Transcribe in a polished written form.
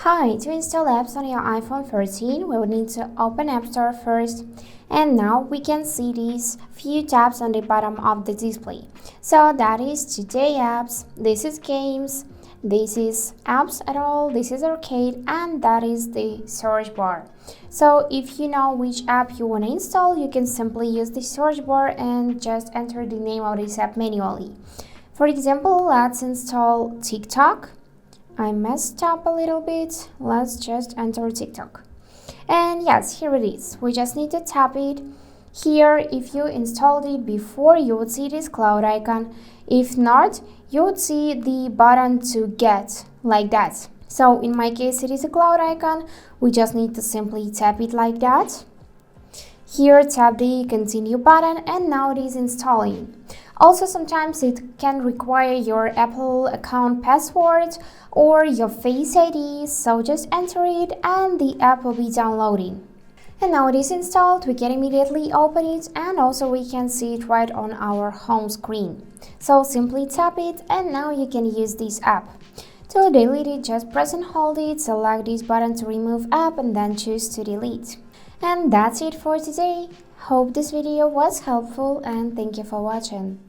Hi, to install apps on your iPhone 13, we will need to open App Store first. And now we can see these few tabs on the bottom of the display. So that is Today Apps, this is Games, this is Apps at all, this is Arcade, and that is the search bar. So if you know which app you want to install, you can simply use the search bar and just enter the name of this app manually. For example, let's install TikTok. I messed up a little bit. Let's just enter TikTok. And yes, here it is. We just need to tap it. Here, if you installed it before, you would see this cloud icon. If not, you would see the button to get, like that. So in my case, it is a cloud icon. We just need to simply tap it like that. Here, tap the continue button, and now it is installing. Also, sometimes it can require your Apple account password or your Face ID, so just enter it and the app will be downloading. And now it is installed, we can immediately open it, and also we can see it right on our home screen. So simply tap it and now you can use this app. To delete it, just press and hold it, select this button to remove app and then choose to delete. And that's it for today. Hope this video was helpful and thank you for watching.